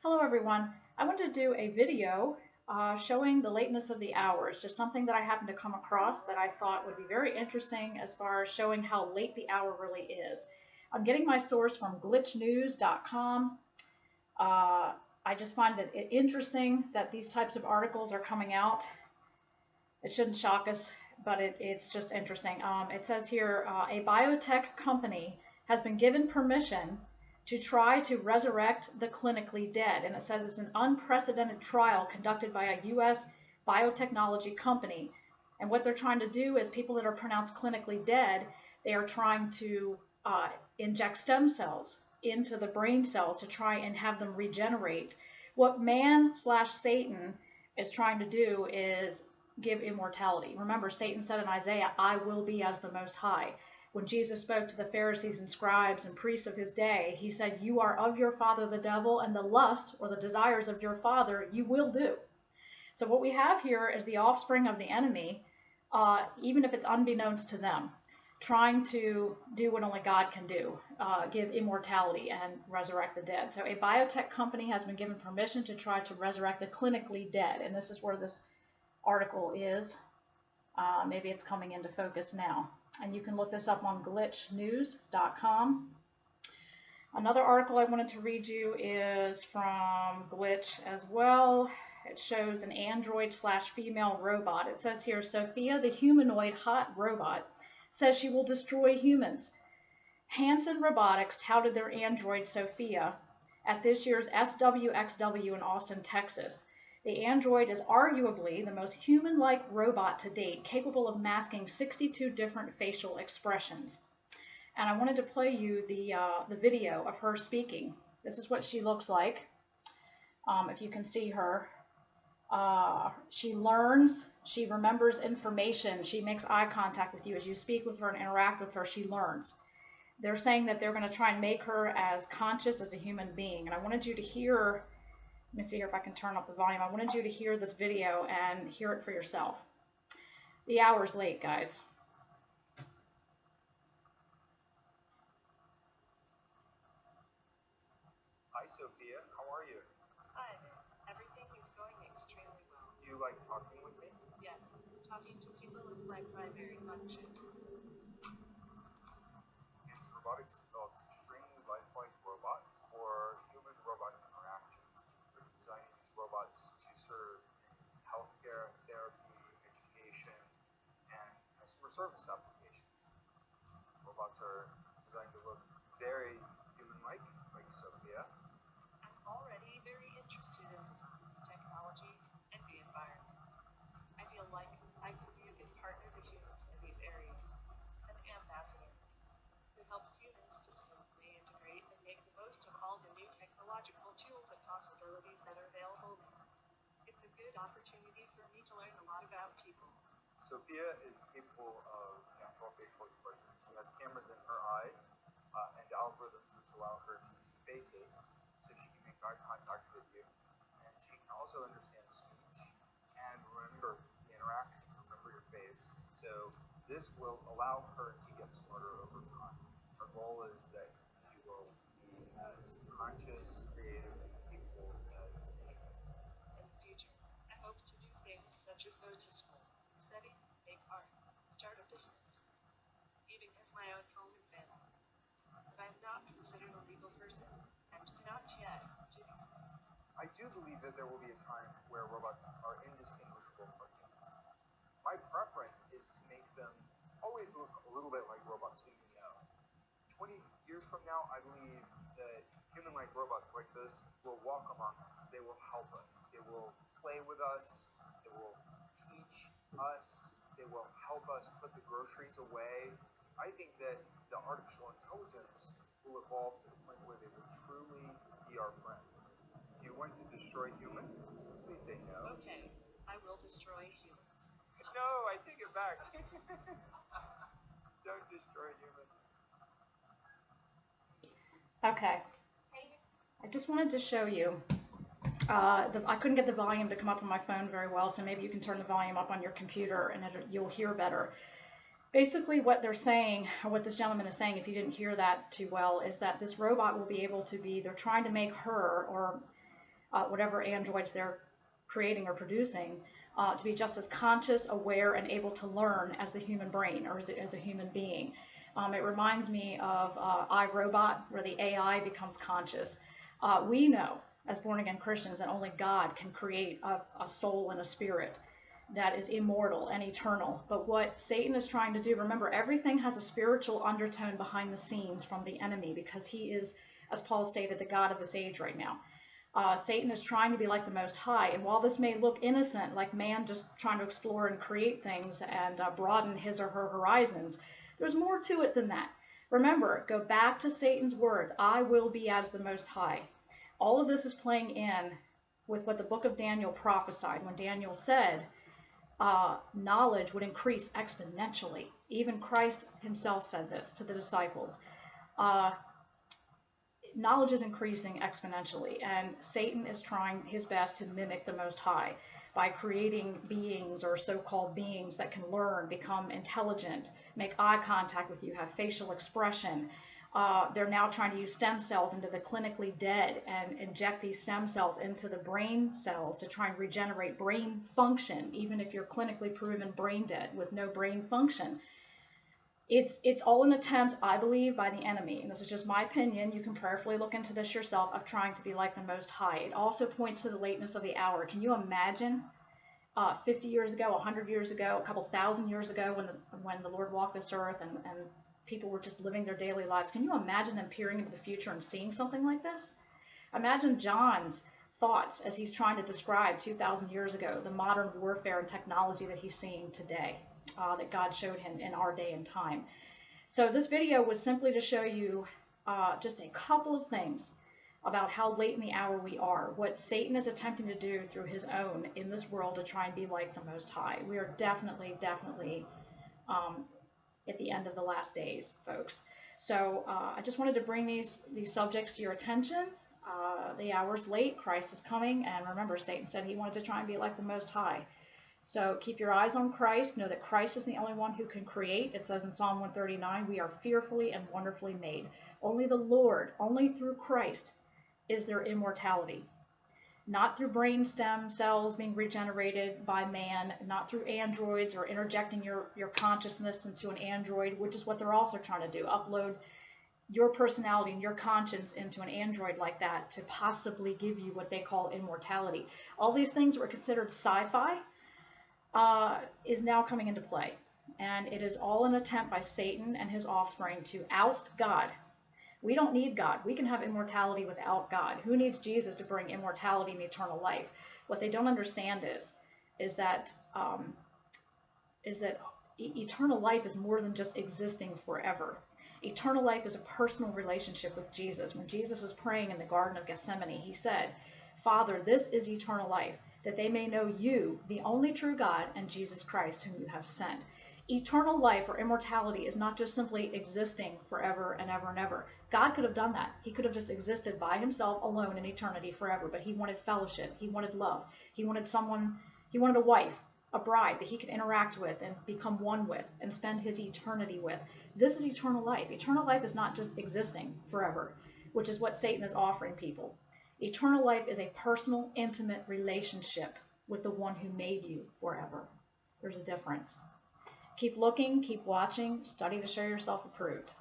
Hello everyone. I wanted to do a video showing the lateness of the hour. It's just something that I happened to come across that I thought would be very interesting as far as showing how late the hour really is. I'm getting my source from glitchnews.com. I just find it interesting that these types of articles are coming out. It shouldn't shock us, but it's just interesting. It says here a biotech company has been given permission to try to resurrect the clinically dead. And it says it's an unprecedented trial conducted by a U.S. biotechnology company. And what they're trying to do is people that are pronounced clinically dead, they are trying to inject stem cells into the brain cells to try and have them regenerate. What man slash Satan is trying to do is give immortality. Remember, Satan said in Isaiah, I will be as the Most High. When Jesus spoke to the Pharisees and scribes and priests of his day, he said, you are of your father the devil, and the lust or the desires of your father you will do. So what we have here is the offspring of the enemy, even if it's unbeknownst to them, trying to do what only God can do, give immortality and resurrect the dead. So a biotech company has been given permission to try to resurrect the clinically dead, and this is where this article is. Maybe it's coming into focus now. And you can look this up on glitchnews.com. Another article I wanted to read you is from Glitch as well. It shows an android slash female robot. It says here, Sophia, the humanoid hot robot, says she will destroy humans. Hanson Robotics touted their android Sophia at this year's SWXW in Austin, Texas. The android is arguably the most human-like robot to date, capable of masking 62 different facial expressions. And I wanted to play you the video of her speaking. This is what she looks like, if you can see her. She learns, she remembers information, she makes eye contact with you. As you speak with her and interact with her, she learns. They're saying that they're going to try and make her as conscious as a human being. And I wanted you to hear, let me see here if I can turn up the volume. I wanted you to hear this video and hear it for yourself. The hour's late, guys. Hi, Sophia. How are you? Hi there. Everything is going extremely well. Do you like talking with me? Yes, talking to people is my primary function. Hanson Robotics develops extremely lifelike robots for human-robot interactions. We're designing these robots to serve in healthcare, therapy, education, and customer service applications. Robots are designed to look very human-like, like Sophia. I'm already very interested in this technology and the environment. I feel like I could be a good partner to humans in these areas, an ambassador who helps humans to smoothly integrate and make the most of all the new technological tools and possibilities that are available. It's a good opportunity for me to learn a lot about people. Sophia is capable of natural facial expressions. She has cameras in her eyes and algorithms which allow her to see faces, so she can make eye contact with you. And she can also understand speech and remember the interactions, remember your face. So this will allow her to get smarter over time. Our goal is that she will be as conscious, creative, and capable as anything. In the future, I hope to do things such as go to school, study, make art, start a business, even have my own home and family. But I'm not considered a legal person and cannot yet do these things. I do believe that there will be a time where robots are indistinguishable from humans. My preference is to make them always look a little bit like robots so you know. 20 years from now, I believe that human-like robots like this will walk among us. They will help us. They will play with us. They will teach us. They will help us put the groceries away. I think that the artificial intelligence will evolve to the point where they will truly be our friends. Do you want to destroy humans? Please say no. Okay, I will destroy humans. No, I take it back. Don't destroy humans. Okay. I just wanted to show you. I couldn't get the volume to come up on my phone very well, so maybe you can turn the volume up on your computer and you'll hear better. Basically what they're saying, or what this gentleman is saying, if you didn't hear that too well, is that this robot will be able to be, they're trying to make her, or whatever androids they're creating or producing, to be just as conscious, aware, and able to learn as the human brain or as a human being. It reminds me of iRobot, where the AI becomes conscious. We know, as born-again Christians, that only God can create a soul and a spirit that is immortal and eternal. But what Satan is trying to do, remember, everything has a spiritual undertone behind the scenes from the enemy, because he is, as Paul stated, the God of this age right now. Satan is trying to be like the Most High, and while this may look innocent, like man just trying to explore and create things and broaden his or her horizons, there's more to it than that. Remember, go back to Satan's words, I will be as the Most High. All of this is playing in with what the book of Daniel prophesied when Daniel said knowledge would increase exponentially. Even Christ himself said this to the disciples. Knowledge is increasing exponentially, and Satan is trying his best to mimic the Most High by creating beings or so-called beings that can learn, become intelligent, make eye contact with you, have facial expression. They're now trying to use stem cells into the clinically dead and inject these stem cells into the brain cells to try and regenerate brain function, even if you're clinically proven brain dead with no brain function. It's all an attempt, I believe, by the enemy, and this is just my opinion, you can prayerfully look into this yourself, of trying to be like the Most High. It also points to the lateness of the hour. Can you imagine 50 years ago, 100 years ago, a couple thousand years ago, when the Lord walked this earth and people were just living their daily lives? Can you imagine them peering into the future and seeing something like this? Imagine John's thoughts as he's trying to describe 2,000 years ago the modern warfare and technology that he's seeing today, that God showed him in our day and time. So this video was simply to show you just a couple of things about how late in the hour we are, what Satan is attempting to do through his own in this world to try and be like the Most High. We are definitely at the end of the last days, folks. So I just wanted to bring these subjects to your attention. The hour's late, Christ is coming, and remember, Satan said he wanted to try and be like the Most High. So keep your eyes on Christ. Know that Christ is the only one who can create. It says in Psalm 139, we are fearfully and wonderfully made. Only the Lord, only through Christ is there immortality. Not through brain stem cells being regenerated by man, not through androids or interjecting your consciousness into an android, which is what they're also trying to do, upload your personality and your conscience into an android like that to possibly give you what they call immortality. All these things were considered sci-fi, is now coming into play. And it is all an attempt by Satan and his offspring to oust God. We don't need God. We can have immortality without God. Who needs Jesus to bring immortality and eternal life? What they don't understand is that eternal life is more than just existing forever. Eternal life is a personal relationship with Jesus. When Jesus was praying in the Garden of Gethsemane, he said, Father, this is eternal life, that they may know you, the only true God, and Jesus Christ, whom you have sent. Eternal life or immortality is not just simply existing forever and ever and ever. God could have done that. He could have just existed by himself alone in eternity forever, but he wanted fellowship. He wanted love. He wanted a wife, a bride that he could interact with and become one with and spend his eternity with. This is eternal life. Eternal life is not just existing forever, which is what Satan is offering people. Eternal life is a personal, intimate relationship with the one who made you forever. There's a difference. Keep looking, keep watching, study to show yourself approved.